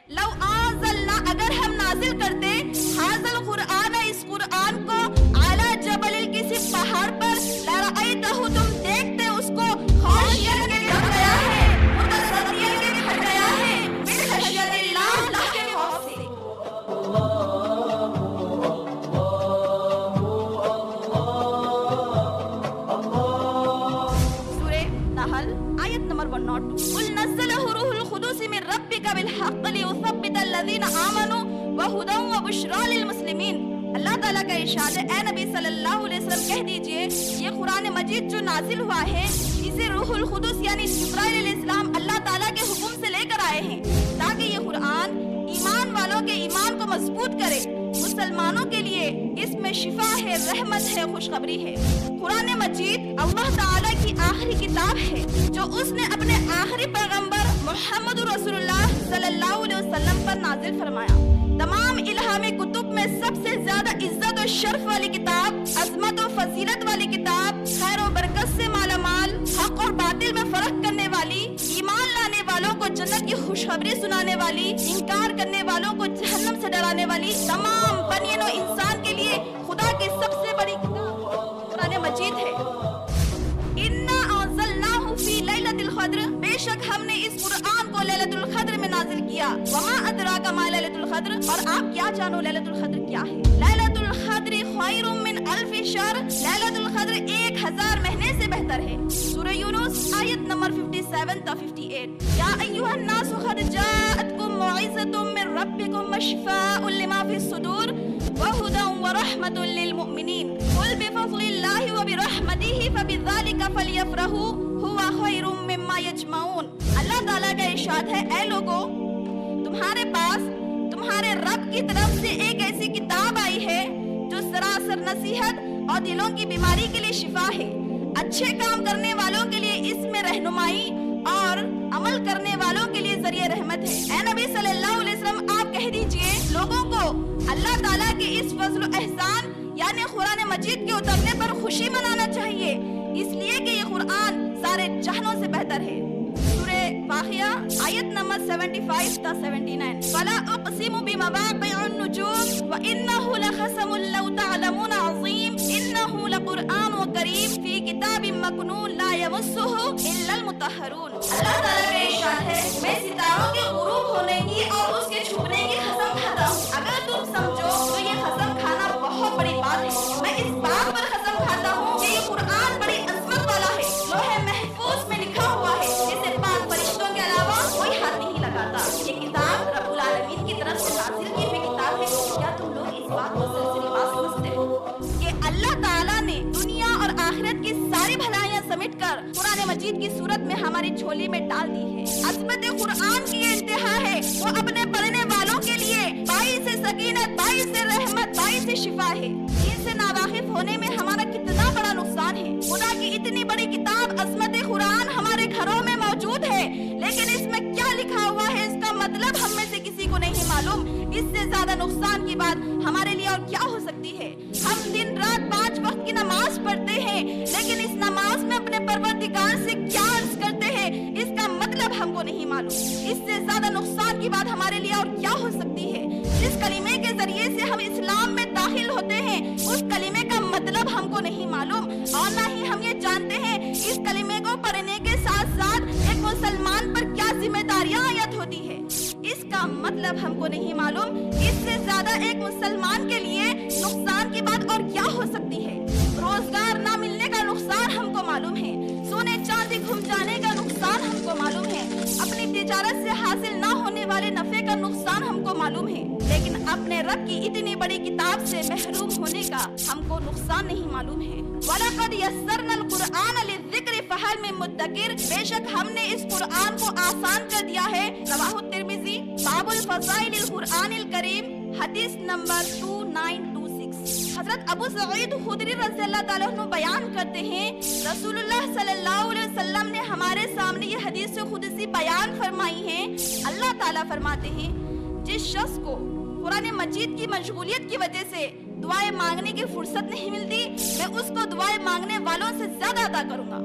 لو انزلنا اگر ہم نازل کرتے حاضل قرآن اس قرآن کو علی جبل کسی پہاڑ پر لرأیتہ تم دیکھتے اس کو خاشعا کے ڈر گیا ہے متصدعا کے کھڑ گیا ہے من خشیت اللہ اللہ کے خوف سے. سورہ نحل آیت نمبر 102. قل نزلہ روح القدس من ربک بالحق لیثبت الذین آمنوا وہدی وبشری للمسلمین. اللہ تعالیٰ کا ارشاد ہے اے نبی صلی اللہ علیہ وسلم کہہ دیجئے یہ قرآن مجید جو نازل ہوا ہے اسے روح القدس یعنی جبرائیل علیہ السلام اللہ تعالیٰ کے حکم سے لے کر آئے ہیں تاکہ یہ قرآن ایمان والوں کے ایمان کو مضبوط کرے. مسلمانوں کے لیے اس میں شفا ہے رحمت ہے خوشخبری ہے. قرآن مجید اللہ تعالیٰ کی آخری کتاب ہے جو اس نے اپنے آخری پیغمبر محمد رسول اللہ صلی اللہ علیہ وسلم پر نازل فرمایا. تمام الہامی کتب میں سب سے زیادہ عزت و شرف والی کتاب، عظمت و فضیلت والی کتاب، خیر و برکت سے مالا مال، حق اور باطل میں فرق کرنے والی، ایمان لانے والوں کو جنت کی خوشخبری سنانے والی، انکار کرنے والوں کو جہنم سے ڈرانے والی، تمام بنی نوع انسان کے لیے خدا کی سب سے بڑی کتاب قرآن مجید ہے. انا انزلناہ فی لیلۃ القدر بے شک ہم نے اس قرآن کو لیلۃ القدر میں نازل کیا. وما ادراک ما لیلۃ القدر اور آپ کیا جانو لیلۃ القدر کیا ہے. لیلۃ القدر خیر من الف شہر لیلۃ القدر 1000 مہینے سے بہتر ہے. سورہ یونس آیت نمبر 57 تا 58. یا ایھا الناس قد جاءتکم موعظۃ من ربکم وشفاء لما فی الصدور وہدی ورحمۃ للمؤمنین. قل بفضل اللہ وبرحمتہ فبذلک فلیفرحوا ہوا خیر مما یجمعون. اللہ تعالیٰ کا ارشاد ہے اے لوگو تمہارے پاس تمہارے رب کی طرف سے ایک ایسی کتاب آئی ہے جو سراسر نصیحت اور دلوں کی بیماری کے لیے شفا ہے، اچھے کام کرنے والوں کے لیے اس میں رہنمائی اور عمل کرنے والوں کے لیے ذریعہ رحمت ہے. اے نبی صلی اللہ علیہ وسلم آپ کہہ دیجئے لوگوں کو اللہ تعالیٰ کے اس فضل و احسان یعنی قرآن مجید کے اترنے پر خوشی منانا چاہیے اس لیے کہ یہ قرآن سارے جہانوں سے بہتر ہے. سورہ واقعہ آیت نمبر 75 تا 79. فلا اقسم بمواقع النجوم وانه لقسم لو تعلمون عظیم انه لقرآن کریم فی کتاب مکنون لا یمسہ الا المطہرون. اللہ تعالیٰ کا ارشاد ہے میں ستاروں کے غروب ہونے کی اور اس کے چھپنے کی قسم کھاتا ہوں. اگر تم سمجھو تو یہ قسم کھانا بہت بڑی بات ہے. میں اس بات پر قسم کھاتا ہوں کہ یہ قرآن بڑی عظمت والا ہے، لوح محفوظ میں لکھا ہوا ہے جسے پاک فرشتوں کے علاوہ کوئی ہاتھ نہیں لگاتا. یہ کتاب رب العالمین کی طرف سے نازل کی ہوئی کتاب ہے. کیا تم لوگ اس بات کو سرسری بات سمجھتے ہو کہ اللہ تعالیٰ نے دنیا اور آخرت کی ساری بھلائیاں سمیٹ کر قرآن مجید کی صورت میں ہماری جھولی میں ڈال دی ہے. عظمت قرآن کی یہ انتہا ہے وہ اپنے پڑھنے والوں کے لیے باعث سکینت، باعث رحمت، باعث شفا ہے. ان سے ناواقف ہونے میں ہمارا کتنا بڑا نقصان ہے. خدا کی اتنی بڑی کتاب عظمت قرآن ہمارے گھروں میں موجود ہے لیکن اس میں کیا لکھا ہوا ہے اس کا مطلب ہم میں سے کسی کو نہیں معلوم. اس سے زیادہ نقصان کی بات ہمارے لیے اور کیا ہو سکتی ہے. ہم دن رات 5 وقت کی نماز پڑھتے ہیں لیکن اس نماز میں اپنے پروردگار سے کیا عرض کرتے ہیں اس کا مطلب ہم کو نہیں معلوم. اس سے زیادہ نقصان کی بات ہمارے لیے اور کیا ہو سکتی ہے. جس کلمے کے ذریعے سے ہم اسلام میں داخل ہوتے ہیں اس کلمے کا مطلب ہم کو نہیں معلوم اور نہ ہی ہم یہ جانتے ہیں اس کلمے کو پڑھنے کے ساتھ ساتھ ایک مسلمان پر کیا ذمہ داریاں عائد ہوتی ہے. اس کا مطلب ہم کو نہیں معلوم. اس سے زیادہ ایک مسلمان کے لیے نقصان کی بات اور کیا ہو سکتی ہے. روزگار نہ ملنے کا نقصان ہم کو معلوم ہے، سونے چاندی گھم جانے کا نقصان ہم کو معلوم ہے، اپنی تجارت سے حاصل نہ ہونے والے نفع کا نقصان ہم کو معلوم ہے، لیکن اپنے رب کی اتنی بڑی کتاب سے محروم ہونے کا ہم کو نقصان نہیں معلوم ہے. وَلَقَدْ يَسَّرْنَا الْقُرْآنَ لِلذِّكْرِ فَهَلْ مِن مُدَّكِرٍ. بے شک ہم نے اس قرآن کو آسان کر دیا ہے. رواہ الترمذی باب الفضائل القرآن الکریم حدیث نمبر 2926. حضرت ابو سعید خدری رضی اللہ تعالیٰ عنہ بیان کرتے ہیں رسول اللہ صلی اللہ علیہ وسلم نے ہمارے سامنے یہ حدیث قدسی بیان فرمائی ہے. اللہ تعالیٰ فرماتے ہیں جس شخص کو قرآن مجید کی مشغولیت کی وجہ سے دعائیں مانگنے کی فرصت نہیں ملتی میں اس کو دعائیں مانگنے والوں سے زیادہ عطا کروں گا.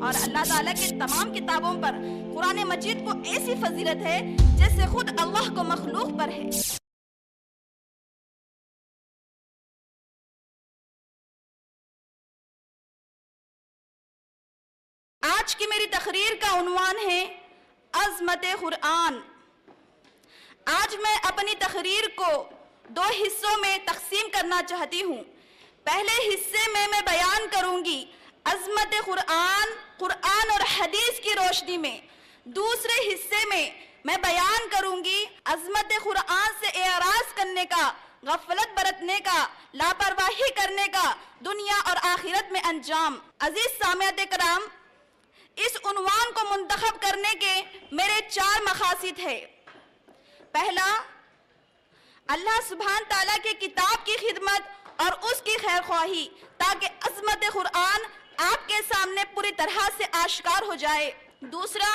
اور اللہ تعالیٰ کے تمام کتابوں پر قرآن مجید کو ایسی فضیلت ہے جیسے خود اللہ کو مخلوق پر ہے۔ آج کی میری تقریر کا عنوان ہے عظمت قرآن۔ آج میں اپنی تقریر کو 2 حصوں میں تقسیم کرنا چاہتی ہوں۔ پہلے حصے میں بیان کروں گی عظمت قرآن، قرآن اور حدیث کی روشنی میں۔ دوسرے حصے میں بیان کروں گی عظمت قرآن سے اعراض کرنے کا، غفلت برتنے کا، لاپرواہی کرنے کا دنیا اور آخرت میں انجام۔ عزیز سامعین کرام، اس عنوان کو منتخب کرنے کے میرے 4 مقاصد ہیں۔ پہلا، اللہ سبحانہ تعالیٰ کے کتاب کی خدمت اور اس کی خیر خواہی، تاکہ عظمت قرآن آپ کے سامنے پوری طرح سے آشکار ہو جائے۔ دوسرا،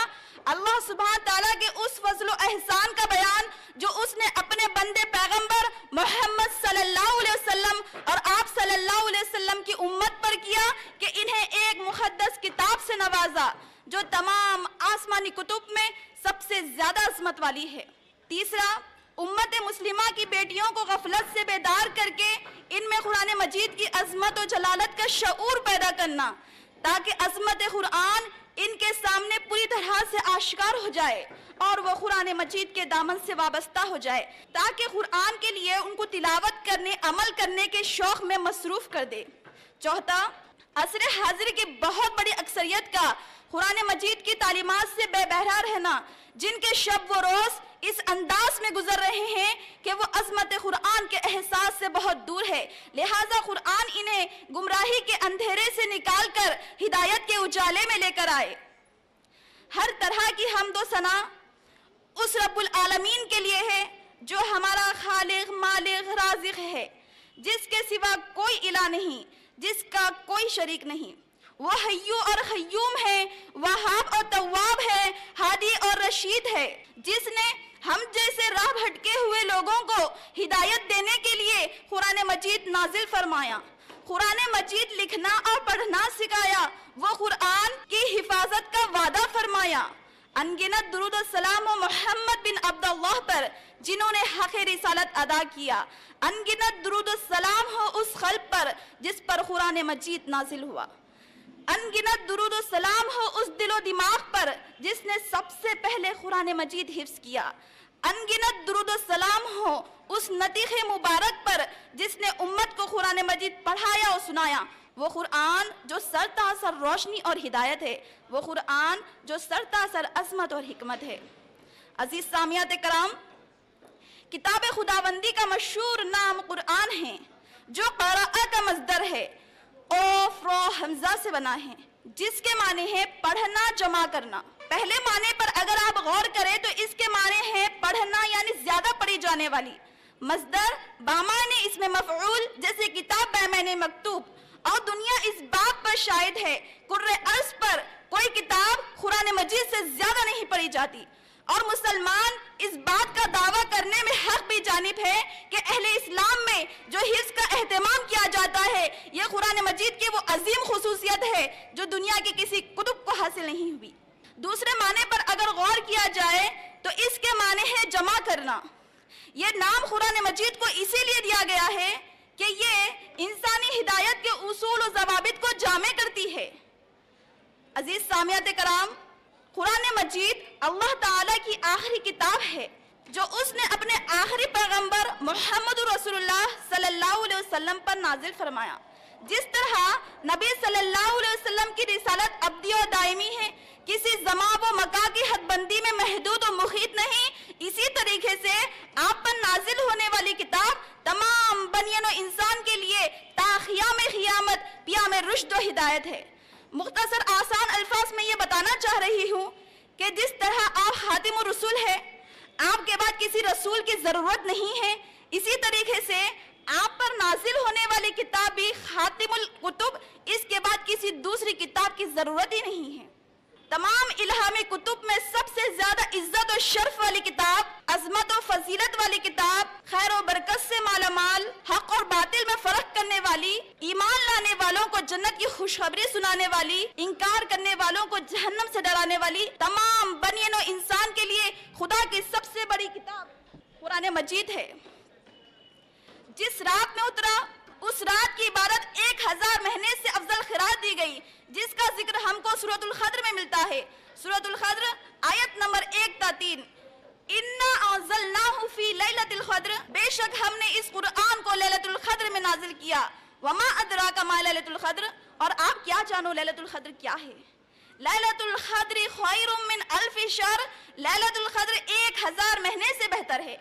اللہ سبحانہ تعالیٰ کے اس فضل و احسان کا بیان جو اس نے اپنے بندے پیغمبر محمد صلی اللہ علیہ وسلم اور آپ صلی اللہ علیہ وسلم کی امت پر کیا کہ انہیں ایک مقدس کتاب سے نوازا جو تمام آسمانی کتب میں سب سے زیادہ عظمت والی ہے۔ تیسرا، امت مسلمہ کی بیٹیوں کو غفلت سے بیدار کر کے ان میں قرآن مجید کی عظمت و جلالت کا شعور پیدا کرنا، تاکہ عظمت قرآن ان کے سامنے پوری طرح سے آشکار ہو جائے اور وہ قرآن مجید کے دامن سے وابستہ ہو جائے، تاکہ قرآن کے لیے ان کو تلاوت کرنے، عمل کرنے کے شوق میں مصروف کر دے۔ چوتھا، عصر حاضر کی بہت بڑی اکثریت کا قرآن مجید کی تعلیمات سے بے بہرا رہنا، جن کے شب و روز اس انداز میں گزر رہے ہیں کہ وہ عظمت قرآن کے احساس سے بہت دور ہے، لہٰذا قرآن انہیں گمراہی کے اندھیرے سے نکال کر ہدایت کے اجالے میں لے کر آئے۔ ہر طرح کی حمد و ثنا اس رب العالمین کے لیے ہے جو ہمارا خالق، مالک، رازق ہے، جس کے سوا کوئی الہ نہیں، جس کا کوئی شریک نہیں۔ وہ حیو اور قیوم ہے، وہاب اور تواب ہے، ہادی اور رشید ہے، جس نے ہم جیسے راہ بھٹکے ہوئے لوگوں کو ہدایت دینے کے لیے قرآن مجید نازل فرمایا، قرآن مجید لکھنا اور پڑھنا سکھایا، وہ قرآن کی حفاظت کا وعدہ فرمایا۔ انگنت درود و سلام و محمد بن عبداللہ پر جنہوں نے حق رسالت ادا کیا، انگنت درود و سلام ہو اس قلب پر جس پر قرآن مجید نازل ہوا، انگنت درود و سلام ہو اس دل و دماغ پر جس نے سب سے پہلے قرآن مجید حفظ کیا، انگنت درود و سلام ہو اس نطیق مبارک پر جس نے امت کو قرآن مجید پڑھایا اور سنایا، وہ قرآن جو سرتاسر روشنی اور ہدایت ہے، وہ قرآن جو سرتاسر عظمت اور حکمت ہے۔ عزیز سامعین کرام، کتاب خداوندی کا مشہور نام قرآن ہے، جو قراءہ کا مصدر ہے، اوف رو حمزہ سے بنا ہے، جس کے معنی ہے پڑھنا، جمع کرنا۔ پہلے معنی پر اگر آپ غور کریں تو اس کے معنی ہے پڑھنا، یعنی زیادہ پڑھی جانے والی۔ مصدر بامعنی اس میں مفعول، جیسے کتاب بامعنی مکتوب، اور دنیا اس بات پر شاہد ہے کرۂ ارض پر کوئی کتاب قرآن مجید سے زیادہ نہیں پڑھی جاتی، اور مسلمان اس بات کا دعویٰ کرنے میں حق بھی جانب ہے کہ اہل اسلام میں جو حفظ کا اہتمام کیا جاتا ہے، یہ قرآن مجید کی وہ عظیم خصوصیت ہے جو دنیا کے کسی کتب کو حاصل نہیں ہوئی۔ دوسرے معنی پر اگر غور کیا جائے تو اس کے معنی ہے جمع کرنا۔ یہ نام قرآن مجید کو اسی لیے دیا گیا ہے کہ یہ انسانی ہدایت کے اصول و ضوابط کو جامع کرتی ہے۔ عزیز سامعین کرام، قرآن مجید اللہ تعالیٰ کی آخری کتاب ہے جو اس نے اپنے آخری پیغمبر محمد رسول اللہ صلی اللہ علیہ وسلم پر نازل فرمایا۔ جس طرح نبی صلی اللہ علیہ وسلم کی رسالت ابدی اور دائمی ہے، کسی زمان و مکان کی حد بندی میں محدود و محیط نہیں، اسی طریقے سے آپ پر نازل ہونے والی کتاب تمام بنیان و انسان کے لیے تا قیام قیامت پیام رشد و ہدایت ہے۔ مختصر آسان الفاظ میں یہ بتانا چاہ رہی ہوں کہ جس طرح آپ خاتم الرسول ہے، آپ کے بعد کسی رسول کی ضرورت نہیں ہے، اسی طریقے سے آپ پر نازل ہونے والی کتاب بھی خاتم الکتب، اس کے بعد کسی دوسری کتاب کی ضرورت ہی نہیں ہے۔ تمام الہامی کتب میں سب سے زیادہ عزت و شرف والی کتاب، عظمت و فضیلت والی کتاب، خیر و برکت سے مالا مال، حق اور باطل میں فرق کرنے لانے والی، ایمان لانے والوں کو جنت کی خوشخبری سنانے والی، انکار کرنے والوں کو جہنم سے ڈرانے والی، تمام بنی نوع انسان کے لیے خدا کی سب سے بڑی کتاب قرآن مجید ہے۔ جس رات میں اترا اس رات کی عبادت 1000 مہینے سے افضل قرار دی گئی، جس کا ذکر ہم کو سورۃ القدر میں ملتا ہے۔ سورۃ القدر آیت نمبر 1 تا 3، اِنَّا أَنزَلْنَاهُ فِي لَيْلَةِ الْقَدْرِ، بے شک ہم نے اس قرآن کو لیلۃ القدر میں نازل کیا۔ وَمَا أَدْرَاكَ مَا لَيْلَةُ الْقَدْرِ، اور آپ کیا جانو لیلۃ القدر کیا ہے؟ لیلۃ القدر خیر من الف شہر، لیلۃ القدر 1000 مہینے سے بہتر ہے۔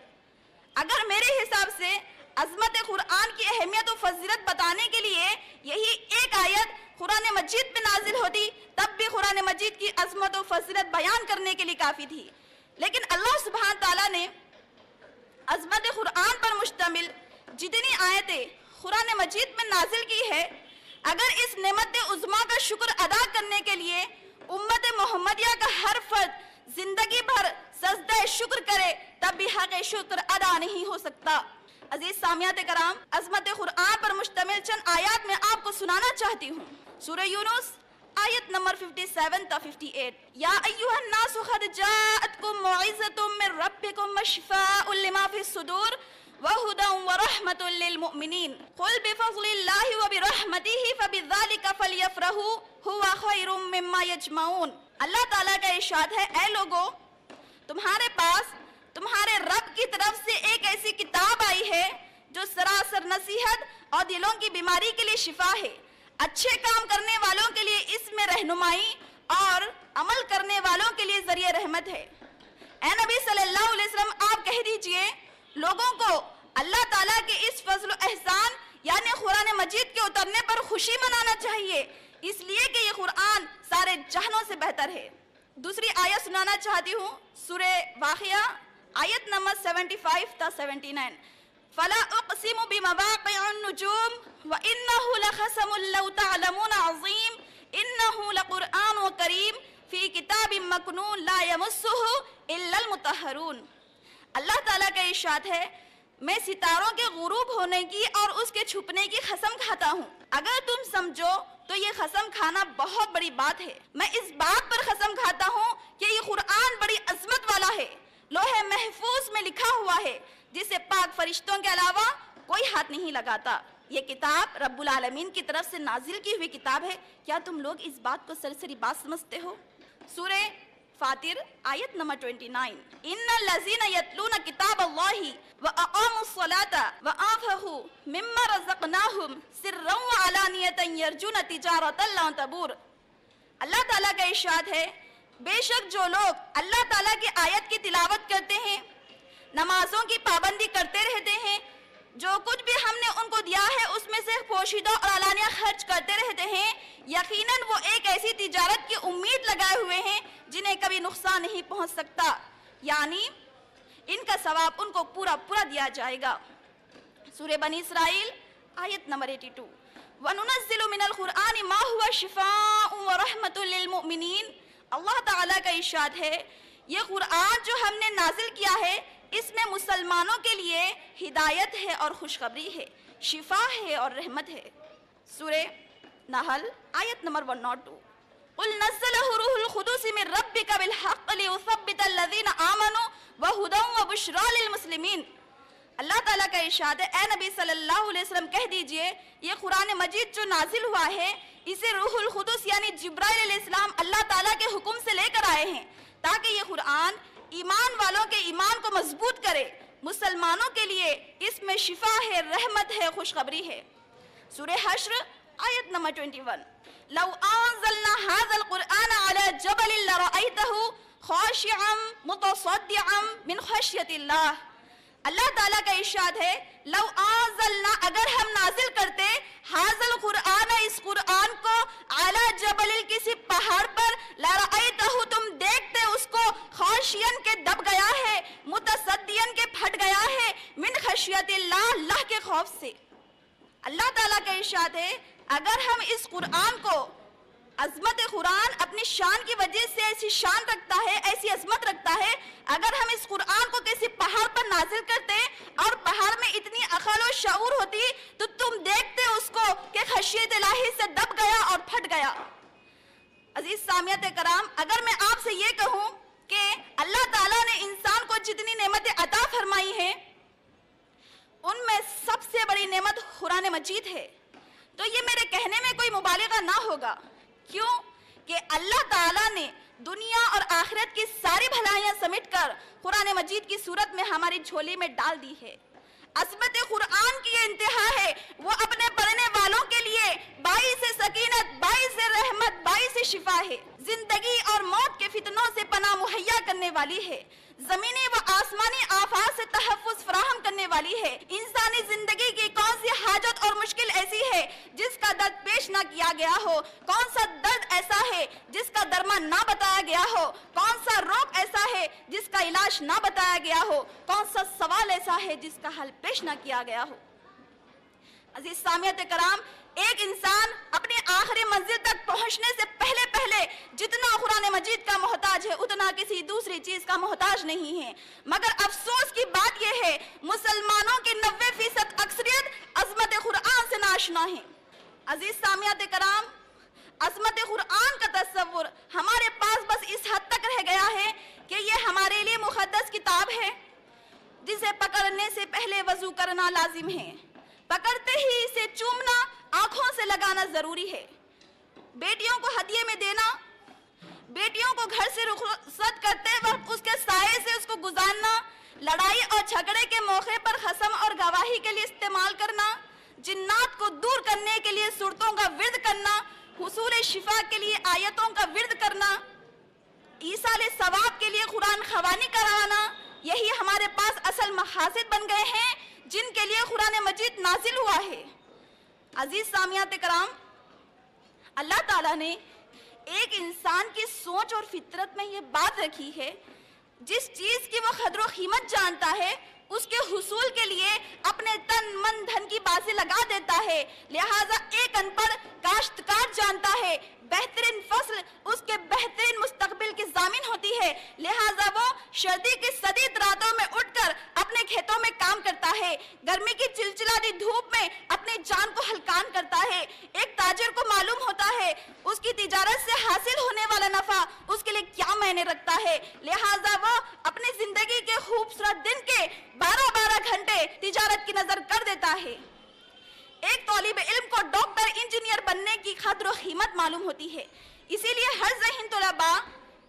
اگر میرے حساب سے عظمت قرآن کی اہمیت و فضیلت بتانے کے لیے یہی ایک آیت قرآن مجید میں نازل ہوتی تب بھی قرآن مجید کی عظمت و فضیلت بیان کرنے کے لیے کافی تھی، لیکن اللہ سبحانہ تعالیٰ نے عظمت قرآن پر مشتمل جتنی آیتیں قرآن مجید میں نازل کی ہے، اگر اس نعمت عظمیٰ کا شکر ادا کرنے کے لیے امت محمدیہ کا ہر فرد زندگی بھر سجدہ شکر کرے تب بھی حق شکر ادا نہیں ہو سکتا۔ عزیز سامعات کرام، عظمت قرآن پر مشتمل چند آیات میں آپ کو سنانا چاہتی ہوں۔ سورہ یونس آیت نمبر 57 تا 58، یا ایھا الناس قد جاءتکم موعظۃ من ربکم وشفاء لما فی الصدور وہدی ورحمۃ للمؤمنین قل بفضل اللہ وبرحمتہ فبذلک فلیفرحوا ھو خیر مما یجمعون۔ اللہ تعالیٰ کا ارشاد ہے، اے لوگو، تمہارے پاس تمہارے رب کی طرف سے ایک ایسی کتاب آئی ہے جو سراسر نصیحت اور دلوں کی بیماری کے لیے شفا ہے، اچھے کام کرنے والوں کے لیے اس میں رہنمائی اور عمل کرنے والوں کے لیے ذریعہ رحمت ہے۔ اے نبی صلی اللہ علیہ وسلم، آپ کہہ دیجئے لوگوں کو اللہ تعالیٰ کے اس فضل و احسان یعنی قرآن مجید کے اترنے پر خوشی منانا چاہیے، اس لیے کہ یہ قرآن سارے جہانوں سے بہتر ہے۔ دوسری آیت سنانا چاہتی ہوں، سورہ واقعہ آیت نمبر 75 تا 79، فَلَا أُقْسِمُ بِمَوَاقِعِ النُّجُومِ وَإِنَّهُ لَقَسَمٌ لَوْ تَعْلَمُونَ عَظِيمٌ إِنَّهُ لَقُرْآنٌ كَرِيمٌ فِي كِتَابٍ مَّكْنُونٍ لَا يَمَسُّهُ إِلَّا الْمُطَهَّرُونَ۔ اللہ تعالیٰ کا ارشاد ہے، میں ستاروں کے غروب ہونے کی اور اس کے چھپنے کی قسم کھاتا ہوں، اگر تم سمجھو تو یہ قسم کھانا بہت بڑی بات ہے۔ میں اس بات پر قسم کھاتا ہوں کہ یہ قرآن بڑی عظمت والا ہے، لوح محفوظ میں لکھا ہوا ہے، جسے پاک فرشتوں کے علاوہ کوئی ہاتھ نہیں لگاتا۔ یہ کتاب رب العالمین کی طرف سے نازل کی ہوئی کتاب ہے۔ کیا تم لوگ اس بات کو سرسری بات سمجھتے ہو؟ سورہ فاطر آیت نمبر 29، ان الذین یتلون کتاب اللہ واقاموا الصلاة وانفقوا مما رزقناہم سرا وعلانیۃ یرجون تجارۃ لن تبور۔ اللہ تعالیٰ کا ارشاد ہے، بے شک جو لوگ اللہ تعالیٰ کی آیت کی تلاوت کرتے ہیں، نمازوں کی پابندی کرتے رہتے ہیں، جو کچھ بھی ہم نے ان کو دیا ہے اس میں سے پوشیدہ اور علانیہ خرچ کرتے رہتے ہیں، یقیناً وہ ایک ایسی تجارت کی امید لگائے ہوئے ہیں جنہیں کبھی نقصان نہیں پہنچ سکتا، یعنی ان کا ثواب ان کو پورا دیا جائے گا۔ سورہ بنی اسرائیل آیت نمبر 82، وَنُنَزِّلُ مِنَ الْقُرْآنِ مَا هُوَ شِفَاءٌ وَرَحْمَةٌ لِّلْمُؤْمِنِينَ۔ اللہ تعالیٰ کا ارشاد ہے، یہ قرآن جو ہم نے نازل کیا ہے اس میں مسلمانوں کے لیے ہدایت ہے اور خوشخبری ہے، شفا ہے اور رحمت ہے۔ سورہ نحل آیت نمبر 102، قُلْ نَزَّلَهُ رُوحُ الْقُدُسِ مِنْ رَبِّكَ بِالْحَقِّ لِيُثَبِّتَ الَّذِينَ آمَنُوا وَهُدًى وَبُشْرَىٰ لِلْمُسْلِمِينَ۔ اللہ تعالیٰ کا ارشاد ہے، اے نبی صلی اللہ علیہ وسلم کہہ دیجئے یہ قرآن مجید جو نازل ہوا ہے اسے روح القدس یعنی جبرائیل علیہ السلام اللہ تعالیٰ کے حکم سے لے کر آئے ہیں تاکہ یہ قرآن ایمان والوں کے ایمان کو مضبوط کرے، مسلمانوں کے لیے اس میں شفا ہے، رحمت ہے، خوشخبری ہے۔ سورہ حشر آیت نمبر 21، لو انزلنا هذا القرآن على جبل لرأيته خاشعا متصدعا من خشیۃ اللہ۔ اللہ تعالیٰ کا ارشاد ہے، لو انزلنا اگر ہم نازل کرتے هذا القرآن اس قرآن کو على جبل کسی پہاڑ پر لرأيته تم دیکھتے اس کو خاشعا کے دب گیا ہے، متصدعا کے پھٹ گیا ہے، من خشیۃ اللہ اللہ کے خوف سے۔ اللہ تعالیٰ کا ارشاد ہے اگر ہم اس قرآن کو، عظمت قرآن اپنی شان کی وجہ سے ایسی شان رکھتا ہے، ایسی عظمت رکھتا ہے، اگر ہم اس قرآن کو کسی پہاڑ پر نازل کرتے اور پہاڑ میں اتنی عقل و شعور ہوتی تو تم دیکھتے اس اس کو کہ خشیت الہی سے دب گیا اور پھٹ گیا۔ عزیز سامعین کرام، اگر میں آپ سے یہ کہوں کہ اللہ تعالیٰ نے انسان کو جتنی نعمتیں عطا فرمائی ہیں ان میں سب سے بڑی نعمت قرآن مجید ہے، تو یہ میرے کہنے میں کوئی مبالغہ نہ ہوگا۔ کیوں کہ اللہ تعالیٰ نے دنیا اور آخرت کی ساری بھلائیاں سمیٹ کر قرآن مجید کی صورت میں ہماری جھولی میں ڈال دی ہے۔ عظمت قرآن کی یہ انتہا ہے، وہ اپنے پڑھنے والوں کے لیے باعث سکینت، باعث رحمت، باعث شفا ہے، زندگی اور موت کے فتنوں سے پناہ مہیا کرنے والی ہے، زمینی و آسمانی آفات سے تحفظ فراہم کرنے والی ہے۔ انسانی زندگی کی کون سی حاجت اور مشکل ایسی ہے جس کا درد پیش نہ کیا گیا ہو؟ کون سا درد ایسا ہے جس کا درمان نہ بتایا گیا ہو؟ کون سا روگ ایسا ہے جس کا علاج نہ بتایا گیا ہو؟ کون سا سوال ایسا ہے جس کا حل پیش نہ کیا گیا ہو؟ عزیز سامعین کرام، ایک انسان اپنی آخری منزل تک پہنچنے سے پہلے جتنا قرآن مجید کا محتاج ہے اتنا کسی دوسری چیز کا محتاج نہیں ہے۔ مگر افسوس کی بات یہ ہے مسلمانوں کی 90% اکثریت عظمت قرآن سے ناشنا ہے۔ عزیز سامعین کرام، عظمت قرآن کا تصور ہمارے پاس بس اس حد تک رہ گیا ہے کہ یہ ہمارے لیے مقدس کتاب ہے جسے پکڑنے سے پہلے وضو کرنا لازم ہے، پکڑتے ہی اسے چومنا، آنکھوں سے لگانا ضروری ہے، بیٹیوں کو ہدیے میں دینا، بیٹیوں کو گھر سے رخصت کرتے وقت اس کے سائے سے اس کو گزارنا، لڑائی اور جھگڑے کے موقع پر قسم اور گواہی کے لیے استعمال کرنا، جنات کو دور کرنے کے لیے صورتوں کا ورد کرنا، حصول شفا کے لیے آیتوں کا ورد کرنا، ایصال ثواب کے لیے قرآن خوانی کرانا، یہی ہمارے پاس اصل مقاصد بن گئے ہیں جن کے لیے قرآن مجید نازل ہوا ہے۔ عزیز سامعین کرام، اللہ تعالیٰ نے ایک انسان کی سوچ اور فطرت میں یہ بات رکھی ہے، جس چیز کی وہ قدر و قیمت جانتا ہے اس کے حصول کے لیے اپنے تن من دھن کی بازی لگا دیتا ہے۔ لہٰذا ایک ان پڑھ کاشتکار جانتا ہے بہترین فصل اس کے بہترین مستقبل کی ضامن ہوتی ہے، لہٰذا وہ سردی کی شدید راتوں میں اٹھ کر اپنے کھیتوں میں کام کرتا ہے، گرمی کی چلچلاتی دھوپ میں اپنی جان کو ہلکان کرتا ہے۔ ایک تاجر کو معلوم ہوتا ہے اس کی تجارت سے حاصل ہونے والا نفع اس کے لیے کیا معنی رکھتا ہے، لہٰذا وہ اپنی زندگی کے خوبصورت دن کے 12 گھنٹے تجارت کی نظر کر دیتا ہے۔ ایک طالب علم کو ڈاکٹر انجینئر بننے کی قدر و قیمت معلوم ہوتی ہے، اسی لیے ہر ذہین طلباء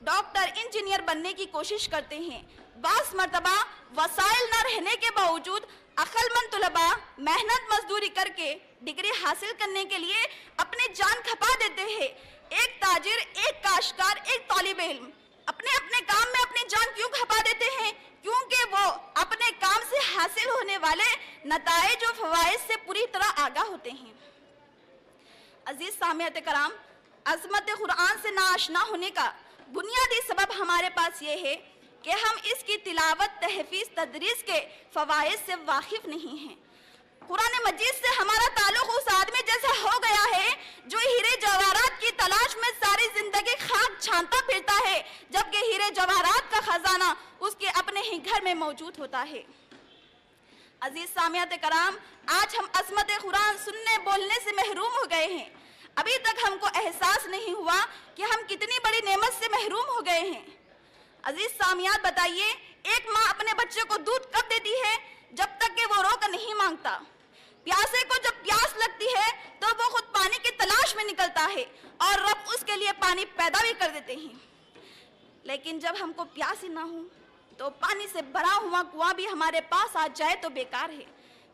ڈاکٹر انجینئر بننے کی کوشش کرتے ہیں۔ بعض مرتبہ وسائل نہ رہنے کے باوجود عقل مند طلباء محنت مزدوری کر کے ڈگری حاصل کرنے کے لیے اپنی جان کھپا دیتے ہیں۔ ایک تاجر، ایک کاشتکار، ایک طالب علم اپنے کام میں اپنی جان کیوں کھپا دیتے ہیں؟ کیونکہ وہ اپنے کام سے حاصل ہونے والے نتائج و فوائد سے پوری طرح آگاہ ہوتے ہیں۔ عزیز سامعین کرام، عظمت قرآن سے ناآشنا ہونے کا بنیادی سبب ہمارے پاس یہ ہے کہ ہم اس کی تلاوت، تحفیظ، تدریس کے فوائد سے واقف نہیں ہیں۔ قرآن مجید سے ہمارا تعلق اس آدمی جیسا ہو گیا ہے جو ہیرے جواہرات کی تلاش میں ساری زندگی خاک چھانتا پھرتا ہے، جبکہ ہیرے جواہرات کا خزانہ اس کے اپنے ہی گھر میں موجود ہوتا ہے۔ عزیز سامعین کرام، آج ہم عظمت قرآن سننے بولنے سے محروم ہو گئے ہیں۔ ابھی تک ہم کو احساس نہیں ہوا کہ ہم کتنی بڑی نعمت سے محروم ہو گئے ہیں۔ عزیز سامعین، بتائیے ایک ماں اپنے بچے کو دودھ کب دیتی ہے؟ جب تک کہ وہ رو کر نہیں مانگتا۔ پیاسے کو جب پیاس لگتی ہے تو وہ خود پانی کی تلاش میں نکلتا ہے اور رب اس کے لیے پانی پیدا بھی کر دیتے ہیں، لیکن جب ہم کو پیاس ہی نہ ہو تو پانی سے بھرا ہوا کنواں بھی ہمارے پاس آ جائے تو بیکار ہے۔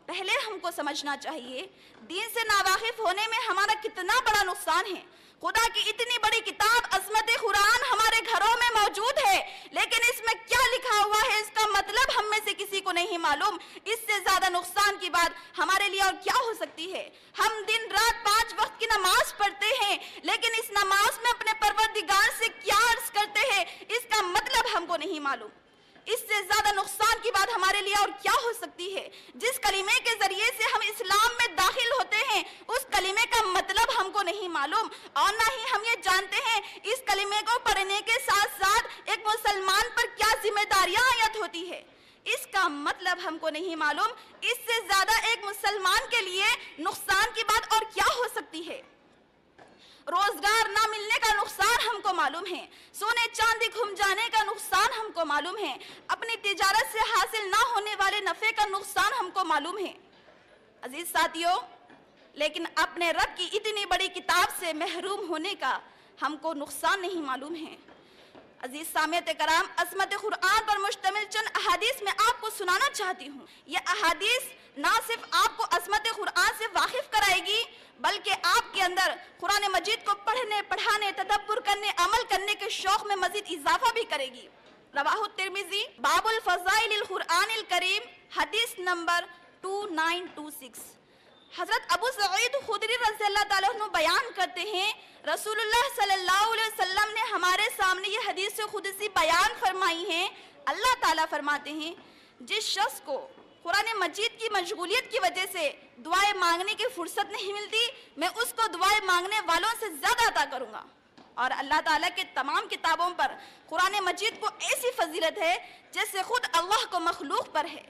پہلے ہم کو سمجھنا چاہیے دین سے ناواقف ہونے میں ہمارا کتنا بڑا نقصان ہے۔ خدا کی اتنی بڑی کتاب عظمت قرآن ہمارے گھروں میں موجود ہے، لیکن اس میں کیا لکھا ہوا ہے اس کا مطلب ہم میں سے کسی کو نہیں معلوم۔ اس سے زیادہ نقصان کی بات ہمارے لیے اور کیا ہو سکتی ہے؟ ہم دن رات 5 وقت کی نماز پڑھتے ہیں، لیکن اس نماز میں اپنے پروردگار سے کیا عرض کرتے ہیں اس کا مطلب ہم کو نہیں معلوم۔ اس سے زیادہ نقصان کی بات ہمارے لیے اور کیا ہو سکتی ہے؟ جس کلمے کے ذریعے سے ہم اسلام میں داخل ہوتے ہیں اس کلمے کا مطلب ہم کو نہیں معلوم، اور نہ ہی ہم یہ جانتے ہیں اس کلمے کو پڑھنے کے ساتھ ساتھ ایک مسلمان پر کیا ذمہ داریاں عائد ہوتی ہے۔ اس کا مطلب ہم کو نہیں معلوم۔ اس سے زیادہ ایک مسلمان کے لیے نقصان کی بات اور کیا ہو سکتی ہے؟ روزگار نہ ملنے کا نقصان ہم کو معلوم ہے، سونے چاندی گھم جانے کا نقصان ہم کو معلوم ہے، اپنی تجارت سے حاصل نہ ہونے والے نفع کا نقصان ہم کو معلوم ہے۔ عزیز ساتھیوں، لیکن اپنے رب کی اتنی بڑی کتاب سے محروم ہونے کا ہم کو نقصان نہیں معلوم ہے۔ عزیز سامعین کرام، عظمت قرآن پر مشتمل چند احادیث میں آپ کو سنانا چاہتی ہوں۔ یہ احادیث نہ صرف آپ کو عظمت قرآن سے واقف کرائے گی، بلکہ آپ کے اندر قرآن مجید کو پڑھنے، پڑھانے، تدبر کرنے، عمل کرنے کے شوق میں مزید اضافہ بھی کرے گی۔ رواہ الترمذی باب الفضائل القرآن الکریم، حدیث نمبر 2926۔ حضرت ابو سعید خدری رضی اللہ تعالیٰ عنہ بیان کرتے ہیں، رسول اللہ صلی اللہ علیہ وسلم نے ہمارے سامنے یہ حدیث قدسی بیان فرمائی ہے۔ اللہ تعالیٰ فرماتے ہیں، جس شخص کو قرآن مجید کی مشغولیت کی وجہ سے دعائیں مانگنے کی فرصت نہیں ملتی، میں اس کو دعائیں مانگنے والوں سے زیادہ عطا کروں گا۔ اور اللہ تعالیٰ کے تمام کتابوں پر قرآن مجید کو ایسی فضیلت ہے جیسے خود اللہ کو مخلوق پر ہے۔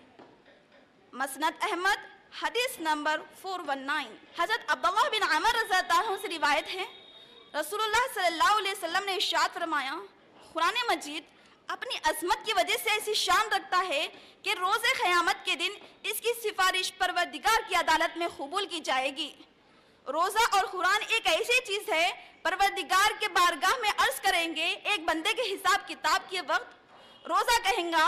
مسند احمد، حدیث نمبر 419۔ حضرت عبداللہ بن عمر رضی اللہ عنہ سے روایت ہے، رسول اللہ صلی اللہ علیہ وسلم نے ارشاد فرمایا، قرآن مجید اپنی عظمت کی وجہ سے ایسی شان رکھتا ہے کہ روز قیامت کے دن اس کی سفارش پروردگار کی عدالت میں قبول کی جائے گی۔ روزہ اور قرآن ایک ایسی چیز ہے، پروردگار کے بارگاہ میں عرض کریں گے ایک بندے کے حساب کتاب کے وقت، روزہ کہیں گا،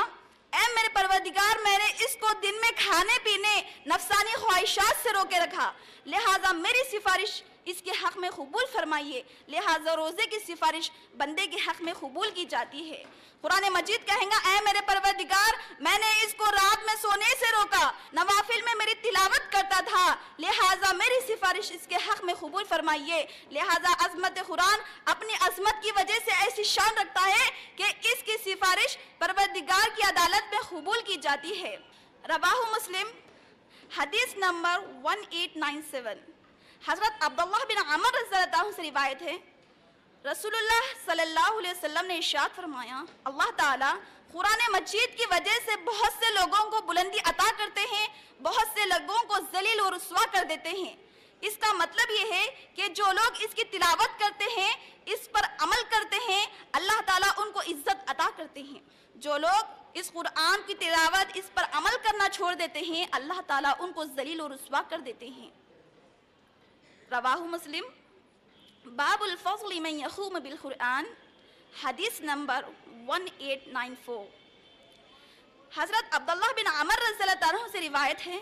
اے میرے پروردگار، میں نے اس کو دن میں کھانے پینے، نفسانی خواہشات سے روکے رکھا، لہٰذا میری سفارش اس کے حق میں قبول فرمائیے۔ لہٰذا روزے کی سفارش بندے کے حق میں قبول کی جاتی ہے۔ قرآن مجید کہیں گا، اے میرے پروردگار، میں نے اس کو رات میں سونے سے روکا، نوافل میں میری تلاوت کرتا تھا، لہٰذا میری سفارش اس کے حق میں قبول فرمائیے۔ لہٰذا عظمت قرآن اپنی عظمت کی وجہ سے ایسی شان رکھتا ہے کہ اس کی سفارش پروردگار کی عدالت میں قبول کی جاتی ہے۔ رواہ مسلم، حدیث نمبر 1897۔ حضرت عبداللہ بن عمر رضی اللہ عنہ سے روایت ہے، رسول اللہ صلی اللہ علیہ وسلم نے ارشاد فرمایا، اللہ تعالیٰ قرآن مجید کی وجہ سے بہت سے لوگوں کو بلندی عطا کرتے ہیں، بہت سے لوگوں کو ذلیل و رسوا کر دیتے ہیں۔ اس کا مطلب یہ ہے کہ جو لوگ اس کی تلاوت کرتے ہیں، اس پر عمل کرتے ہیں، اللہ تعالیٰ ان کو عزت عطا کرتے ہیں۔ جو لوگ اس قرآن کی تلاوت، اس پر عمل کرنا چھوڑ دیتے ہیں، اللہ تعالیٰ ان کو ذلیل و رسوا کر دیتے ہیں۔ رواہ مسلم باب الفضل من یقوم بالقرآن، حدیث نمبر 1894۔ حضرت عبداللہ بن عمر رضی اللہ عنہ سے روایت ہے،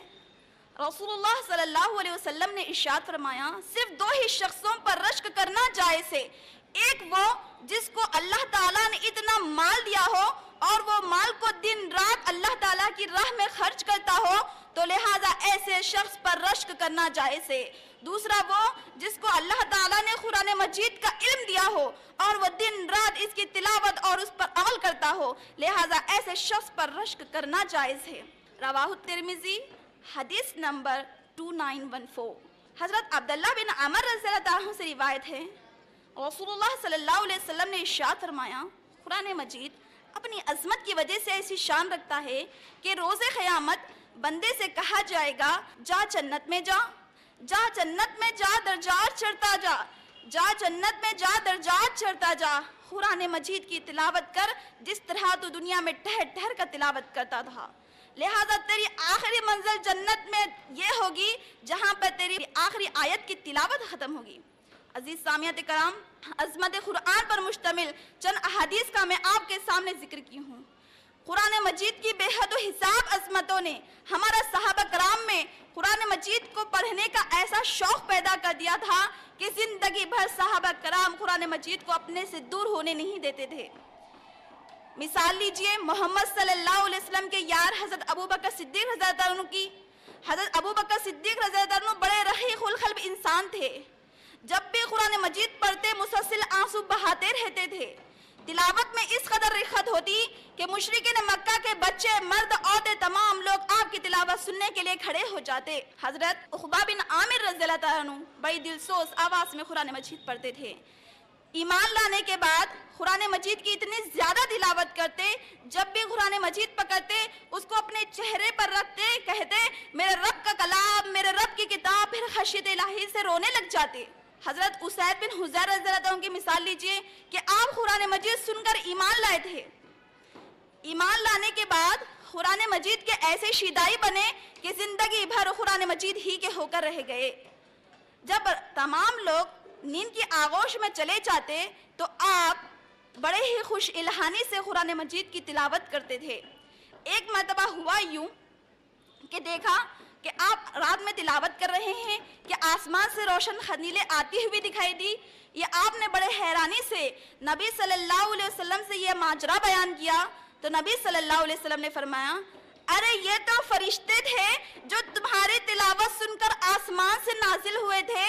رسول اللہ صلی اللہ علیہ وسلم نے ارشاد فرمایا، صرف دو ہی شخصوں پر رشک کرنا جائز ہے، ایک وہ جس کو اللہ تعالیٰ نے اتنا مال دیا ہو اور وہ مال کو دن رات اللہ تعالیٰ کی راہ میں خرچ کرتا ہو، تو لہٰذا ایسے شخص پر رشک کرنا جائز ہے۔ دوسرا وہ جس کو اللہ تعالیٰ نے قرآن مجید کا علم دیا ہو اور وہ دن رات اس کی تلاوت اور اس پر عمل کرتا ہو، لہٰذا ایسے شخص پر رشک کرنا جائز ہے۔ رواہ الترمذی، حدیث نمبر 2914۔ حضرت عبداللہ بن عمر رضی اللہ عنہ سے روایت ہے، رسول اللہ صلی اللہ علیہ وسلم نے ارشاد فرمایا، قرآن مجید اپنی عظمت کی وجہ سے ایسی شان رکھتا ہے کہ روز قیامت بندے سے کہا جائے گا، جا جنت میں جا، جا جنت میں جا، درجات چڑھتا جا، جا جنت میں جا، درجات چڑھتا جا، قرآن مجید کی تلاوت کر جس طرح تو دنیا میں ٹھہر ٹھہر کر تلاوت کرتا تھا، لہٰذا تیری آخری منزل جنت میں یہ ہوگی جہاں پر تیری آخری آیت کی تلاوت ختم ہوگی۔ عزیز سامعین کرام، عظمت قرآن پر مشتمل چند احادیث کا میں آپ کے سامنے ذکر کی ہوں۔ قرآن مجید کی بے حد و حساب عظمتوں نے ہمارا صحابہ کرام میں قرآن مجید کو پڑھنے کا ایسا شوق پیدا کر دیا تھا کہ زندگی بھر صحابہ کرام قرآن مجید کو اپنے سے دور ہونے نہیں دیتے تھے۔ مثال لیجئے محمد صلی اللہ علیہ وسلم کے یار حضرت ابوبکر صدیق رضی اللہ عنہ کی۔ حضرت ابوبکر صدیق رضی اللہ عنہ بڑے رحیق القلب انسان تھے، جب بھی قرآن مجید پڑھتے مسلسل آنسو بہاتے رہتے تھے۔ تلاوت میں اس قدر رغبت ہوتی کہ مشرکین مکہ کے بچے، مرد، عورتیں تمام لوگ آپ کی تلاوت سننے کے لیے کھڑے ہو جاتے۔ حضرت عقبہ بن عامر رضی اللہ عنہ بڑی دلسوز آواز میں قرآن مجید پڑھتے تھے۔ ایمان لانے کے بعد قرآن مجید کی اتنی زیادہ تلاوت کرتے، جب بھی قرآن مجید پکڑتے اس کو اپنے چہرے پر رکھتے، کہتے میرے رب کا کلام، میرے رب کی کتاب، پھر خشیت الہی سے رونے لگ جاتے۔ حضرت اسید بن حضیر رضی اللہ عنہ کی مثال لیجئے کہ آپ قرآن مجید سن کر ایمان لائے تھے، ایمان لانے کے بعد قرآن مجید کے ایسے شیدائی بنے کہ زندگی بھر قرآن مجید ہی کے ہو کر رہ گئے۔ جب تمام لوگ نیند کی آغوش میں چلے جاتے تو آپ بڑے ہی خوش الہانی سے قرآن مجید کی تلاوت کرتے تھے۔ ایک مرتبہ ہوا یوں کہ دیکھا کہ آپ رات میں تلاوت کر رہے ہیں کہ آسمان سے روشن خنیلیں آتی ہوئی دکھائی دی۔ یہ آپ نے بڑے حیرانی سے نبی صلی اللہ علیہ وسلم سے یہ ماجرا بیان کیا تو نبی صلی اللہ علیہ وسلم نے فرمایا ارے یہ تو فرشتے تھے جو تمہاری تلاوت سن کر آسمان سے نازل ہوئے تھے،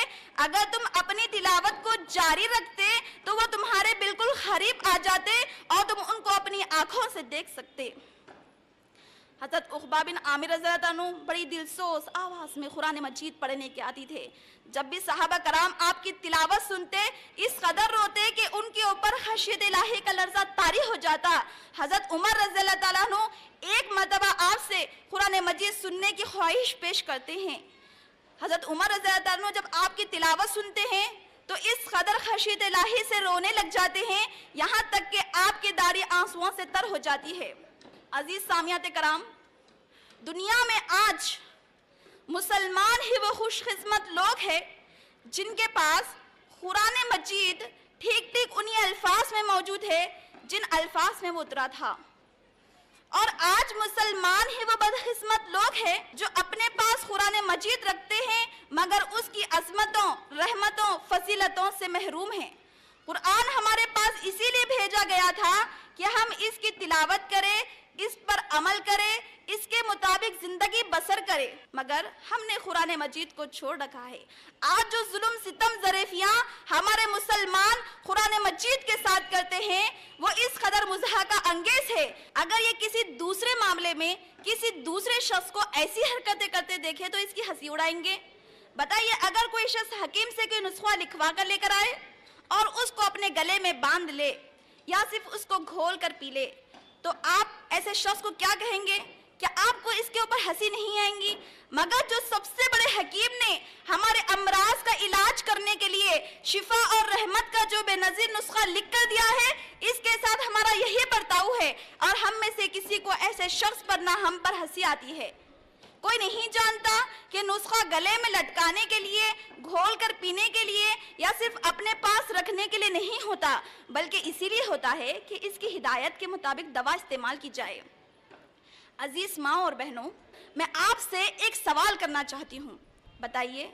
اگر تم اپنی تلاوت کو جاری رکھتے تو وہ تمہارے بالکل قریب آ جاتے اور تم ان کو اپنی آنکھوں سے دیکھ سکتے۔ حضرت عقبہ بن عامر رضی اللہ عنہ بڑی دلسوز آواز میں قرآن مجید پڑھنے کے عادی تھے۔ جب بھی صحابہ کرام آپ کی تلاوت سنتے اس قدر روتے کہ ان کے اوپر خشیت الہی کا لرزہ طاری ہو جاتا۔ حضرت عمر رضی اللہ تعالیٰ عنہ ایک مرتبہ آپ سے قرآن مجید سننے کی خواہش پیش کرتے ہیں۔ حضرت عمر رضی اللہ تعالیٰ عنہ جب آپ کی تلاوت سنتے ہیں تو اس قدر خشیت الہی سے رونے لگ جاتے ہیں، یہاں تک کہ آپ کی داڑھی آنسوؤں سے تر ہو جاتی ہے۔ عزیز سامعات کرام، دنیا میں آج مسلمان ہی وہ خوش قسمت لوگ ہیں جن کے پاس قرآن مجید ٹھیک ٹھیک انہی الفاظ میں موجود ہے جن الفاظ میں وہ اترا تھا، اور آج مسلمان ہی وہ بدقسمت لوگ ہیں جو اپنے پاس قرآن مجید رکھتے ہیں مگر اس کی عظمتوں، رحمتوں، فضیلتوں سے محروم ہیں۔ قرآن ہمارے پاس اسی لیے بھیجا گیا تھا کہ ہم اس کی تلاوت کریں، اس پر عمل کریں، اس کے مطابق زندگی بسر کرے، مگر ہم نے قرآن مجید کو چھوڑ رکھا ہے۔ آج جو ظلم ستم زریفیاں ہمارے مسلمان قرآن مجید کے ساتھ کرتے ہیں وہ اس قدر مضحکہ انگیز ہے۔ اگر یہ کسی دوسرے معاملے میں کسی دوسرے شخص کو ایسی حرکتیں کرتے دیکھے تو اس کی ہنسی اڑائیں گے۔ بتائیے اگر کوئی شخص حکیم سے کوئی نسخہ لکھوا کر لے کر آئے اور اس کو اپنے گلے میں باندھ لے یا صرف اس کو گھول کر پی لے تو آپ ایسے شخص کو کیا کہیں گے؟ کیا آپ کو اس کے اوپر ہنسی نہیں آئیں گی؟ مگر جو سب سے بڑے حکیم نے ہمارے امراض کا علاج کرنے کے لیے شفا اور رحمت کا جو بے نظیر نسخہ لکھ کر دیا ہے، اس کے ساتھ ہمارا یہی برتاؤ ہے، اور ہم میں سے کسی کو ایسے شخص پر نہ ہم پر ہنسی آتی ہے۔ کوئی نہیں جانتا کہ نسخہ گلے میں لٹکانے کے لیے، گھول کر پینے کے لیے یا صرف اپنے پاس رکھنے کے لیے نہیں ہوتا، بلکہ اسی لیے ہوتا ہے کہ اس کی ہدایت کے مطابق دوا استعمال کی جائے۔ عزیز ماں اور بہنوں، میں آپ سے ایک سوال کرنا چاہتی ہوں۔ بتائیے،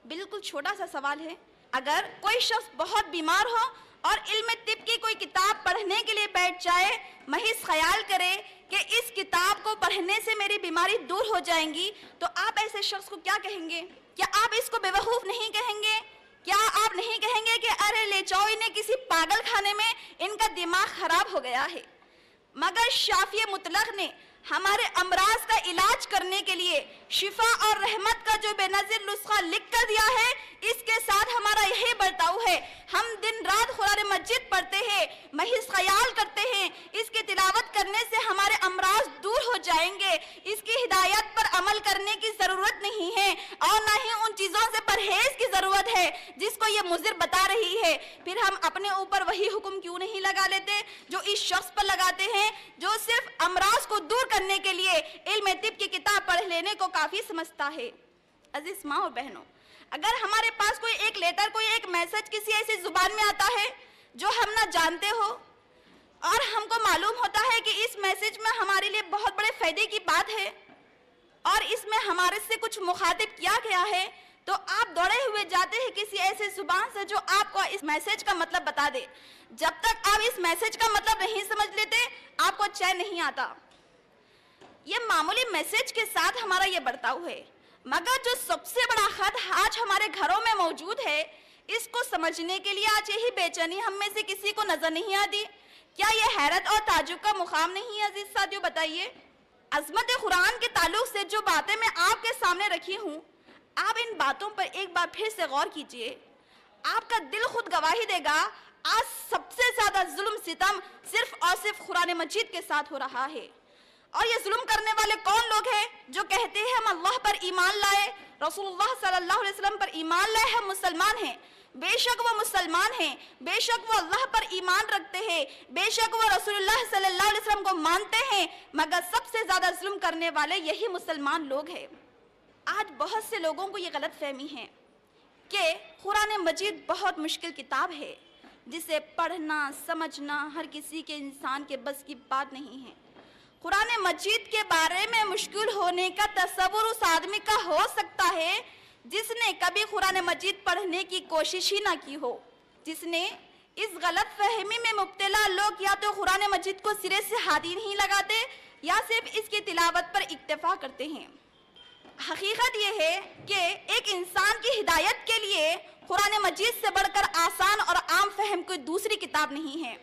بالکل چھوٹا سا سوال ہے، اگر کوئی شخص بہت بیمار ہو اور علم طب کی کوئی کتاب پڑھنے کے لیے بیٹھ جائے، محض خیال کرے کہ اس کتاب کو پڑھنے سے میری بیماری دور ہو جائیں گی، تو آپ ایسے شخص کو کیا کہیں گے؟ کیا آپ اس کو بے وقوف نہیں کہیں گے؟ کیا آپ نہیں کہیں گے کہ ارے لے جاؤ انہیں کسی پاگل خانے میں، ان کا دماغ خراب ہو گیا ہے؟ مگر شافی مطلق نے ہمارے امراض کا علاج کرنے کے لیے شفا اور رحمت کا جو بے نظیر نسخہ لکھ کر دیا ہے، اس کے ساتھ ہمارا یہی برتاؤ ہے۔ ہم دن رات قرآن مجید پڑھتے ہیں، محض خیال کرتے ہیں اس کی تلاوت کرنے سے ہمارے امراض دور ہو جائیں گے، اس کی ہدایت پر عمل کرنے کی ضرورت نہیں ہے، اور نہ ہی ان چیزوں سے پرہیز کی ضرورت ہے جس کو یہ مضر بتا رہی ہے۔ پھر ہم اپنے اوپر وہی حکم کیوں نہیں لگا لیتے جو اس شخص پر لگاتے ہیں جو صرف امراض کو دور کرنے کے لیے علم طب کی کتاب پڑھ لینے کو کافی سمجھتا ہے۔ عزیز ماں اور بہنوں، اگر ہمارے پاس کوئی ایک لیٹر، کوئی ایک میسج کسی ایسی زبان میں آتا ہے جو ہم نہ جانتے ہو، اور ہم کو معلوم ہوتا ہے کہ اس میسج میں ہمارے لیے بہت بڑے فائدے کی بات ہے اور اس میں ہمارے سے کچھ مخاطب کیا گیا ہے، تو آپ دوڑے ہوئے جاتے ہیں کسی ایسے زبان سے جو آپ کو اس میسج کا مطلب بتا دے۔ جب تک آپ اس میسج کا مطلب نہیں سمجھ لیتے، آپ کو چین نہیں آتا۔ یہ معمولی میسج کے ساتھ ہمارا یہ برتاؤ ہے، مگر جو سب سے بڑا خط آج ہمارے گھروں میں موجود ہے، اس کو سمجھنے کے لیے آج یہی بے چینی ہم میں سے کسی کو نظر نہیں آتی۔ کیا یہ حیرت اور تعجب کا مقام نہیں ہے؟ عزیز ساتھیو، بتائیے، عظمت قرآن کے تعلق سے جو باتیں میں آپ کے سامنے رکھی ہوں، آپ ان باتوں پر ایک بار پھر سے غور کیجئے۔ آپ کا دل خود گواہی دے گا، آج سب سے زیادہ ظلم ستم صرف اور صرف قرآن مجید کے ساتھ ہو رہا ہے. اور یہ ظلم کرنے والے کون لوگ ہیں؟ جو کہتے ہیں ہم اللہ پر ایمان لائے، رسول اللہ صلی اللہ علیہ وسلم پر ایمان لائے، ہم مسلمان ہیں. بے شک وہ مسلمان ہیں، بے شک وہ اللہ پر ایمان رکھتے ہیں، بے شک وہ رسول اللہ صلی اللہ علیہ وسلم کو مانتے ہیں، مگر سب سے زیادہ ظلم کرنے والے یہی مسلمان لوگ ہیں. آج بہت سے لوگوں کو یہ غلط فہمی ہے کہ قرآن مجید بہت مشکل کتاب ہے جسے پڑھنا سمجھنا ہر کسی کے انسان کے بس کی بات نہیں ہے. قرآن مجید کے بارے میں مشکل ہونے کا تصور اس آدمی کا ہو سکتا ہے جس نے کبھی قرآن مجید پڑھنے کی کوشش ہی نہ کی ہو، جس نے اس غلط فہمی میں مبتلا لوگ یا تو قرآن مجید کو سرے سے ہاتھ ہی نہیں لگاتے یا صرف اس کی تلاوت پر اکتفا کرتے ہیں. حقیقت یہ ہے کہ ایک انسان کی ہدایت کے لیے قرآن مجید سے بڑھ کر آسان اور عام فہم کوئی دوسری کتاب نہیں ہے.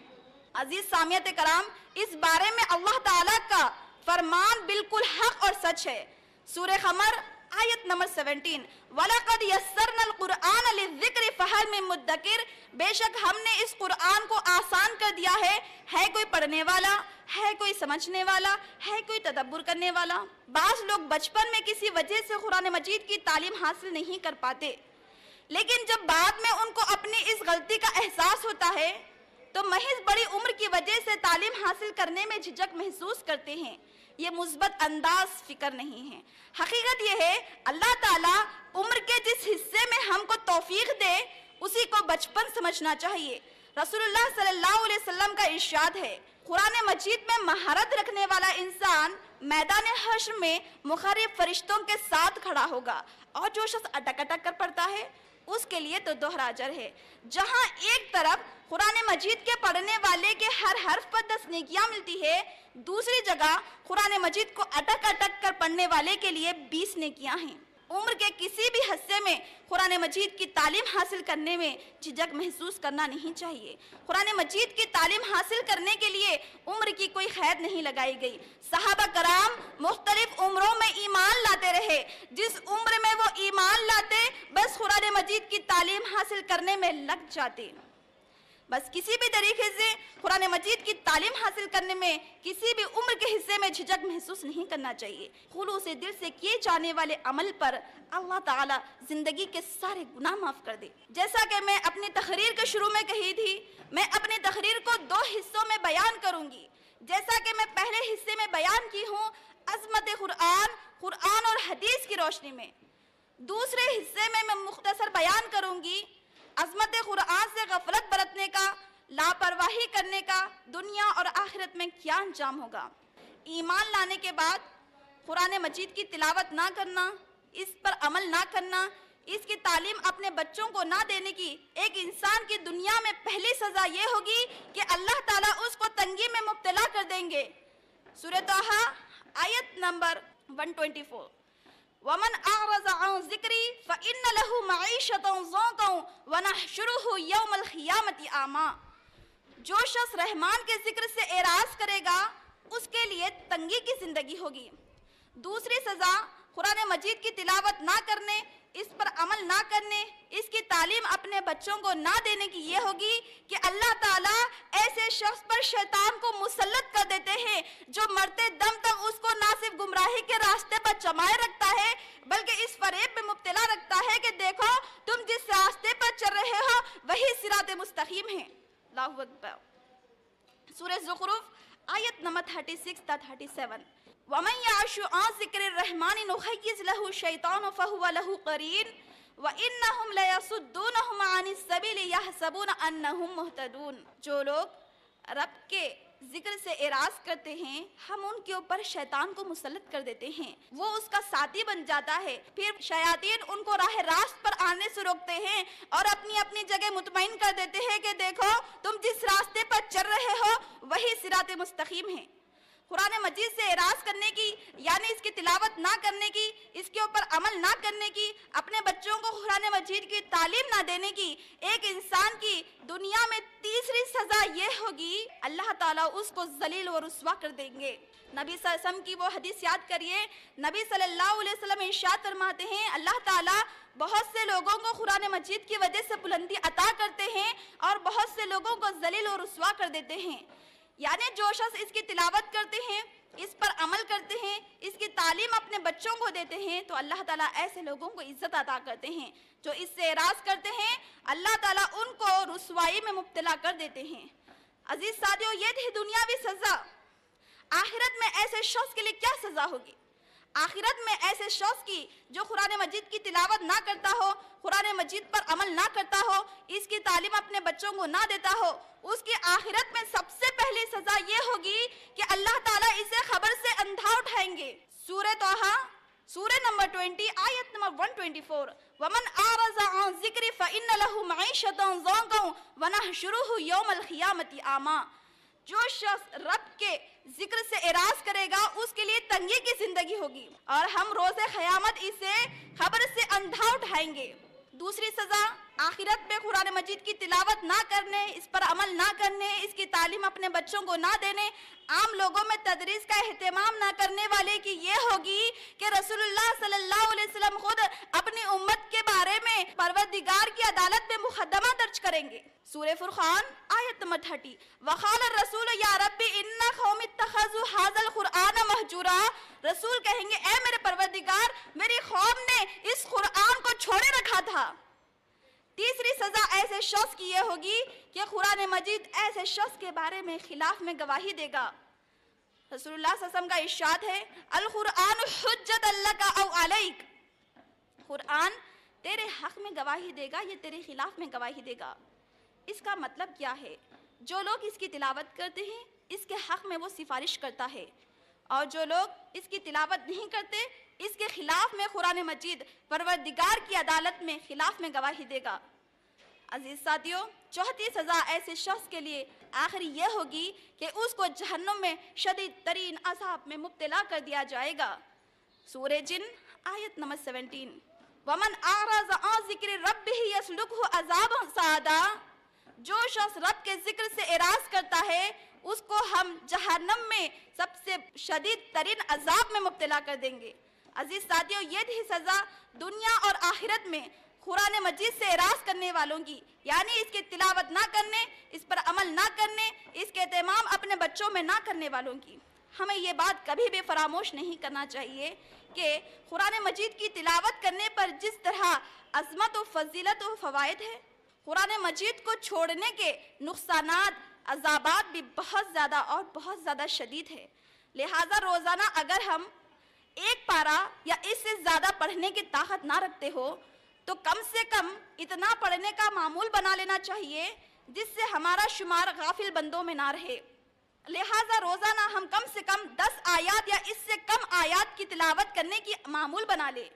عزیز سامعین کرام، اس بارے میں اللہ تعالیٰ کا فرمان بالکل حق اور سچ ہے. سورہ قمر آیت نمبر 17، وَلَقَدْ يَسَّرْنَا الْقُرْآنَ لِلذِّكْرِ فَهَلْ مِن مُدَّكِرٍ، بے شک ہم نے اس قرآن کو آسان کر دیا ہے کوئی پڑھنے والا، ہے کوئی سمجھنے والا، ہے کوئی تدبر کرنے والا. بعض لوگ بچپن میں کسی وجہ سے قرآن مجید کی تعلیم حاصل نہیں کر پاتے، لیکن جب بعد میں ان کو اپنی اس غلطی کا احساس ہوتا ہے تو محض بڑی عمر کی وجہ سے تعلیم حاصل کرنے میں جھجک محسوس کرتے ہیں. یہ مثبت انداز فکر نہیں ہے. حقیقت یہ ہے اللہ تعالیٰ عمر کے جس حصے میں ہم کو توفیق دے اسی کو بچپن سمجھنا چاہیے. رسول اللہ صلی اللہ علیہ وسلم کا ارشاد ہے، قرآن مجید میں مہارت رکھنے والا انسان میدان حشر میں مخرب فرشتوں کے ساتھ کھڑا ہوگا، اور جو شخص اٹک اٹک کر پڑھتا ہے اس کے لیے تو دوہرا اجر ہے. جہاں ایک طرف قرآن مجید کے پڑھنے والے کے ہر حرف پر 10 نیکیاں ملتی ہے، دوسری جگہ قرآن مجید کو اٹک اٹک کر پڑھنے والے کے لیے 20 نیکیاں ہیں. عمر کے کسی بھی حصے میں قرآن مجید کی تعلیم حاصل کرنے میں جھجک محسوس کرنا نہیں چاہیے. قرآن مجید کی تعلیم حاصل کرنے کے لیے عمر کی کوئی قید نہیں لگائی گئی. صحابہ کرام مختلف عمروں میں ایمان لاتے رہے. جس عمر میں وہ ایمان لاتے بس قرآن مجید کی تعلیم حاصل کرنے میں لگ جاتے. بس کسی بھی طریقے سے قرآن مجید کی تعلیم حاصل کرنے میں کسی بھی عمر کے حصے میں جھجک محسوس نہیں کرنا چاہیے. خلوص دل سے کیے جانے والے عمل پر اللہ تعالیٰ زندگی کے سارے گناہ معاف کر دے. جیسا کہ میں اپنی تقریر کے شروع میں کہی تھی، میں اپنی تقریر کو 2 حصوں میں بیان کروں گی. جیسا کہ میں پہلے حصے میں بیان کی ہوں عظمت قرآن اور حدیث کی روشنی میں، دوسرے حصے میں مختصر بیان کروں گی عظمت قرآن سے غفلت برتنے کا، لاپرواہی کرنے کا دنیا اور آخرت میں کیا انجام ہوگا. ایمان لانے کے بعد قرآن مجید کی تلاوت نہ کرنا، اس پر عمل نہ کرنا، اس کی تعلیم اپنے بچوں کو نہ دینے کی ایک انسان کی دنیا میں پہلی سزا یہ ہوگی کہ اللہ تعالیٰ اس کو تنگی میں مبتلا کر دیں گے. سورہ طٰہٰ آیت نمبر 124، وَمَنْ أَعْرَضَ عَنْ ذِكْرِي فَإِنَّ لَهُ مَعِيشَةً ضَنْكًا وَنَحْشُرُهُ يَوْمَ الْقِيَامَةِ أَعْمَىٰ. جو شخص رحمان کے ذکر سے اعراض کرے گا اس کے لیے تنگی کی زندگی ہوگی. دوسری سزا قرآن مجید کی تلاوت نہ کرنے، اس پر عمل نہ کرنے، اس کی تعلیم اپنے بچوں کو نہ دینے کی یہ ہوگی کہ اللہ تعالیٰ ایسے شخص پر شیطان کو مسلط کر دیتے ہیں جو مرتے دم تک اس کو نہ صرف گمراہی کے راستے پر جمائے رکھتا ہے بلکہ اس فریب میں مبتلا رکھتا ہے کہ دیکھو تم جس راستے پر چل رہے ہو وہی صراط مستقیم ہے. اللہ اکبر. سورہ زخرف آیت نمبر 36 تا 37، وَمَنْ يَعْشُ عَنْ ذِكْرِ الرَّحْمَنِ نُخَيِّصْ لَهُ الشَّيْطَانُ فَهُوَ لَهُ قَرِينٌ وَإِنَّهُمْ لَيَصُدُّونَهُمْ عَنِ السَّبِيلِ يَحْسَبُونَ أَنَّهُمْ مُهْتَدُونَ. جو لوگ رب کے ذکر سے اعراض کرتے ہیں ہم ان کے اوپر شیطان کو مسلط کر دیتے ہیں، وہ اس کا ساتھی بن جاتا ہے. پھر شیاطین ان کو راہ راست پر آنے سے روکتے ہیں اور اپنی اپنی جگہ مطمئن کر دیتے ہیں کہ دیکھو تم جس راستے پر چل رہے ہو وہی صراط مستقیم ہے. قرآن مجید سے اعراض کرنے کی یعنی اس کی تلاوت نہ کرنے کی، اس کے اوپر عمل نہ کرنے کی، اپنے بچوں کو قرآن مجید کی تعلیم نہ دینے کی ایک انسان کی دنیا میں تیسری سزا یہ ہوگی اللہ تعالیٰ اس کو ذلیل و رسوا کر دیں گے. نبی صلی اللہ علیہ وسلم کی وہ حدیث یاد کریے، نبی صلی اللہ علیہ وسلم ارشاد فرماتے ہیں اللہ تعالیٰ بہت سے لوگوں کو قرآن مجید کی وجہ سے بلندی عطا کرتے ہیں اور بہت سے لوگوں کو ذلیل و رسوا کر دیتے ہیں۔ یعنی جو شخص اس کی تلاوت کرتے ہیں، اس پر عمل کرتے ہیں، اس کی تعلیم اپنے بچوں کو دیتے ہیں، تو اللہ تعالیٰ ایسے لوگوں کو عزت عطا کرتے ہیں۔ جو اس سے اعراض کرتے ہیں اللہ تعالیٰ ان کو رسوائی میں مبتلا کر دیتے ہیں۔ عزیز ساتھیو، یہ تھی دنیاوی سزا۔ آخرت میں ایسے شخص کے لیے کیا سزا ہوگی؟ آخرت میں ایسے شخص کی جو قرآن مجید کی تلاوت نہ کرتا ہو، قرآن مجید پر عمل نہ کرتا ہو، اس کی تعلیم اپنے بچوں کو نہ دیتا ہو، اس کی آخرت میں سب سے پہلی سزا یہ ہوگی کہ اللہ تعالیٰ اسے خبر سے اندھا اٹھائیں گے۔ سورہ طٰہٰ سورہ نمبر 20 آیت نمبر 124 وَمَنْ أَعْرَضَ عَنْ ذِكْرِي فَإِنَّ لَهُ مَعِيشَةً ضَنكًا وَنَحْشُرُهُ يَوْمَ الْقِيَامَةِ أَعْمَىٰ۔ جو شخص رب کے ذکر سے اعراض کرے گا اس کے لیے تنگی کی زندگی ہوگی اور ہم روز قیامت اسے خبر سے اندھا اٹھائیں گے۔ دوسری سزا آخرت میں قرآن مجید کی تلاوت نہ کرنے، اس پر عمل نہ کرنے، اس کی تعلیم اپنے بچوں کو نہ دینے، عام لوگوں میں تدریس کا اہتمام نہ کرنے والے کی یہ ہوگی کہ رسول اللہ صلی اللہ علیہ وسلم خود اپنی امت کے بارے میں پروردگار کی عدالت میں مقدمہ درج کریں گے۔ سورہ فرقان آیت نمبر 30 وقال الرسول یا رب ان قوم اتخذوا هذا القرآن مہجورا۔ رسول کہیں گے اے میرے پروردگار، میری قوم نے اس قرآن کو چھوڑے رکھا تھا۔ تیسری سزا ایسے شخص کی یہ ہوگی کہ قرآن مجید ایسے شخص کے بارے میں خلاف میں گواہی دے گا۔ رسول اللہ صلی اللہ علیہ وسلم کا ارشاد ہے القرآن حجت لک او علیک، قرآن تیرے حق میں گواہی دے گا، یہ تیرے خلاف میں گواہی دے گا۔ اس کا مطلب کیا ہے؟ جو لوگ اس کی تلاوت کرتے ہیں اس کے حق میں وہ سفارش کرتا ہے، اور جو لوگ اس کی تلاوت نہیں کرتے اس کے خلاف میں قرآن مجید پروردگار کی عدالت میں خلاف میں گواہی دے گا۔ عزیز ساتھیو، چوتھی سزا ایسے شخص کے لیے آخری یہ ہوگی کہ اس کو جہنم میں شدید ترین عذاب میں مبتلا کر دیا جائے گا۔ سورہ جن آیت نمبر 17 وَمَنْ أَعْرَضَ عَنْ ذِكْرِ رَبِّهِ يَسْلُكْهُ عَذَابًا صَعَدًا۔ جو شخص رب کے ذکر سے اعراض کرتا ہے اس کو ہم جہنم میں سب سے شدید ترین عذاب میں مبتلا کر دیں گے۔ عزیز ساتھیو، یہ تھی سزا دنیا اور آخرت میں قرآن مجید سے اعراض کرنے والوں کی، یعنی اس کی تلاوت نہ کرنے، اس پر عمل نہ کرنے، اس کے اہتمام اپنے بچوں میں نہ کرنے والوں کی۔ ہمیں یہ بات کبھی بھی فراموش نہیں کرنا چاہیے کہ قرآن مجید کی تلاوت کرنے پر جس طرح عظمت و فضیلت و فوائد ہے، قرآن مجید کو چھوڑنے کے نقصانات، عذابات بھی بہت زیادہ اور بہت زیادہ شدید ہے۔ لہٰذا روزانہ اگر ہم ایک پارہ یا اس سے زیادہ پڑھنے کی طاقت نہ رکھتے ہو تو کم سے کم اتنا پڑھنے کا معمول بنا لینا چاہیے جس سے ہمارا شمار غافل بندوں میں نہ رہے۔ لہٰذا روزانہ ہم کم سے کم 10 آیات یا اس سے کم آیات کی تلاوت کرنے کی معمول بنا لے۔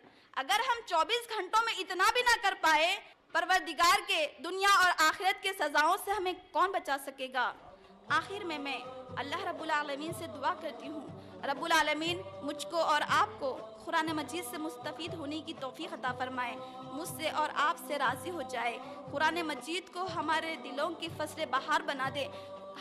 اگر ہم 24 گھنٹوں میں اتنا بھی نہ کر پائے، پروردگار کے دنیا اور آخرت کے سزاؤں سے ہمیں کون بچا سکے گا؟ آخر میں اللہ رب العالمین سے دعا کرتی ہوں، رب العالمین مجھ کو اور آپ کو قرآن مجید سے مستفید ہونے کی توفیق عطا فرمائے، مجھ سے اور آپ سے راضی ہو جائے، قرآن مجید کو ہمارے دلوں کی فصل بہار بنا دے،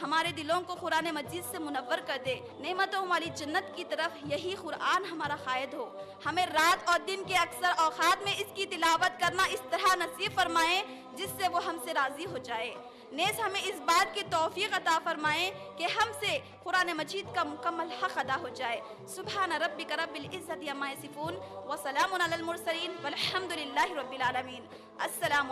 ہمارے دلوں کو قرآن مجید سے منور کر دے، نعمتوں والی جنت کی طرف یہی قرآن ہمارا قائد ہو، ہمیں رات اور دن کے اکثر اوقات میں اس کی تلاوت کرنا اس طرح نصیب فرمائے جس سے وہ ہم سے راضی ہو جائے، نیز ہمیں اس بات کی توفیق عطا فرمائے کہ ہم سے قرآن مجید کا مکمل حق ادا ہو جائے۔ سبحان ربک رب العزت عما یصفون وسلام علی المرسلین والحمد للہ رب العالمین۔ السلام